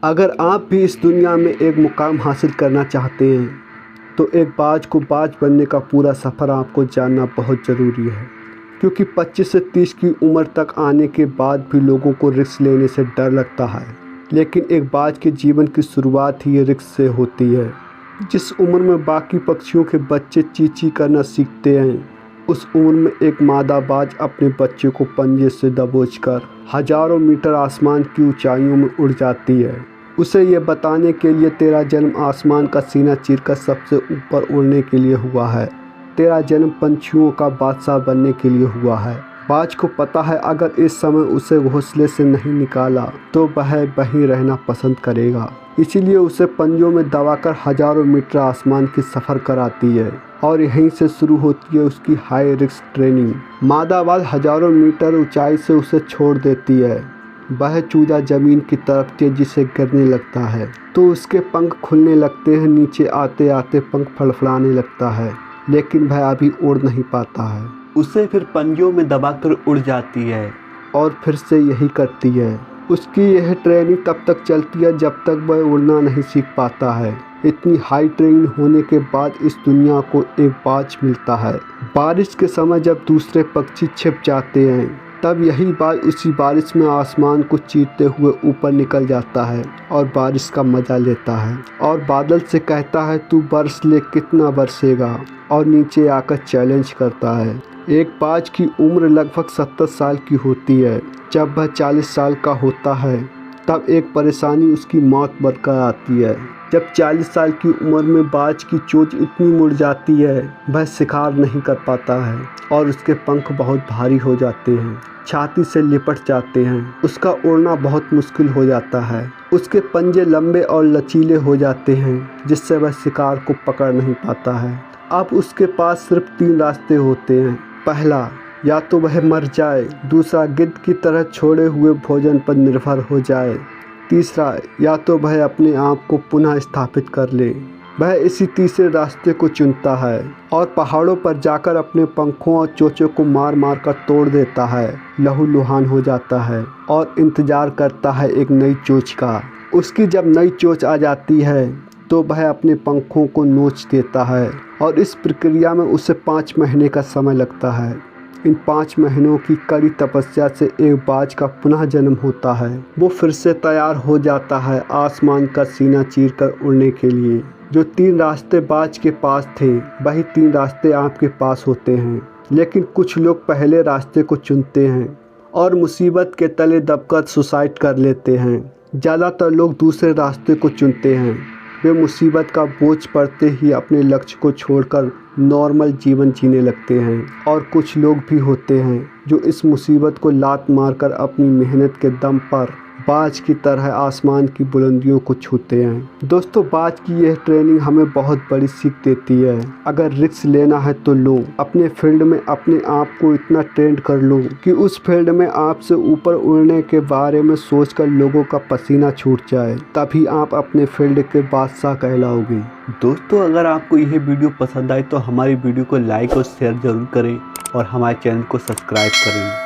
अगर आप भी इस दुनिया में एक मुकाम हासिल करना चाहते हैं तो एक बाज को बाज बनने का पूरा सफ़र आपको जानना बहुत ज़रूरी है, क्योंकि 25 से 30 की उम्र तक आने के बाद भी लोगों को रिस्क लेने से डर लगता है। लेकिन एक बाज के जीवन की शुरुआत ही रिस्क से होती है। जिस उम्र में बाकी पक्षियों के बच्चे चींची करना सीखते हैं, उस उम्र में एक मादा बाज अपने बच्चे को पंजे से दबोचकर हज़ारों मीटर आसमान की ऊंचाइयों में उड़ जाती है। उसे ये बताने के लिए तेरा जन्म आसमान का सीना चीरकर सबसे ऊपर उड़ने के लिए हुआ है। तेरा जन्म पंछियों का बादशाह बनने के लिए हुआ है। बाज को पता है अगर इस समय उसे घोंसले से नहीं निकाला तो वह वहीं रहना पसंद करेगा। इसीलिए उसे पंजों में दबाकर हज़ारों मीटर आसमान की सफ़र कराती है और यहीं से शुरू होती है उसकी हाई रिस्क ट्रेनिंग। मादा बाज हज़ारों मीटर ऊंचाई से उसे छोड़ देती है। वह चूजा ज़मीन की तरफ तेजी से गिरने लगता है तो उसके पंख खुलने लगते हैं। नीचे आते आते पंख फड़फड़ाने लगता है, लेकिन वह अभी उड़ नहीं पाता है। उसे फिर पंजों में दबाकर उड़ जाती है और फिर से यही करती है। उसकी यह ट्रेनिंग तब तक चलती है जब तक वह उड़ना नहीं सीख पाता है। इतनी हाई ट्रेनिंग होने के बाद इस दुनिया को एक बाज मिलता है। बारिश के समय जब दूसरे पक्षी छिप जाते हैं, तब यही बाज उसी बारिश में आसमान को चीरते हुए ऊपर निकल जाता है और बारिश का मज़ा लेता है और बादल से कहता है तू बरस ले, कितना बरसेगा, और नीचे आकर चैलेंज करता है। एक बाज की उम्र लगभग 70 साल की होती है। जब वह 40 साल का होता है तब एक परेशानी उसकी मौत बनकर आती है। जब 40 साल की उम्र में बाज की चोंच इतनी मुड़ जाती है वह शिकार नहीं कर पाता है और उसके पंख बहुत भारी हो जाते हैं, छाती से लिपट जाते हैं। उसका उड़ना बहुत मुश्किल हो जाता है। उसके पंजे लंबे और लचीले हो जाते हैं जिससे वह शिकार को पकड़ नहीं पाता है। अब उसके पास सिर्फ 3 रास्ते होते हैं। पहला, या तो वह मर जाए, दूसरा गिद्ध की तरह छोड़े हुए भोजन पर निर्भर हो जाए, तीसरा या तो वह अपने आप को पुनः स्थापित कर ले। वह इसी तीसरे रास्ते को चुनता है और पहाड़ों पर जाकर अपने पंखों और चोंचों को मार मार कर तोड़ देता है, लहूलुहान हो जाता है और इंतज़ार करता है एक नई चोंच का। उसकी जब नई चोंच आ जाती है तो वह अपने पंखों को नोच देता है और इस प्रक्रिया में उसे 5 महीने का समय लगता है। इन 5 महीनों की कड़ी तपस्या से एक बाज का पुनः जन्म होता है। वो फिर से तैयार हो जाता है आसमान का सीना चीरकर उड़ने के लिए। जो 3 रास्ते बाज के पास थे वही 3 रास्ते आपके पास होते हैं, लेकिन कुछ लोग पहले रास्ते को चुनते हैं और मुसीबत के तले दबकर सुसाइड कर लेते हैं। ज़्यादातर लोग दूसरे रास्ते को चुनते हैं। वे मुसीबत का बोझ पड़ते ही अपने लक्ष्य को छोड़कर नॉर्मल जीवन जीने लगते हैं। और कुछ लोग भी होते हैं जो इस मुसीबत को लात मारकर अपनी मेहनत के दम पर बाज की तरह आसमान की बुलंदियों को छूते हैं। दोस्तों, बाज की यह ट्रेनिंग हमें बहुत बड़ी सीख देती है। अगर रिस्क लेना है तो लो। अपने फील्ड में अपने आप को इतना ट्रेंड कर लो कि उस फील्ड में आपसे ऊपर उड़ने के बारे में सोचकर लोगों का पसीना छूट जाए। तभी आप अपने फील्ड के बादशाह कहलाओगे। दोस्तों, अगर आपको यह वीडियो पसंद आए तो हमारी वीडियो को लाइक और शेयर ज़रूर करें और हमारे चैनल को सब्सक्राइब करें।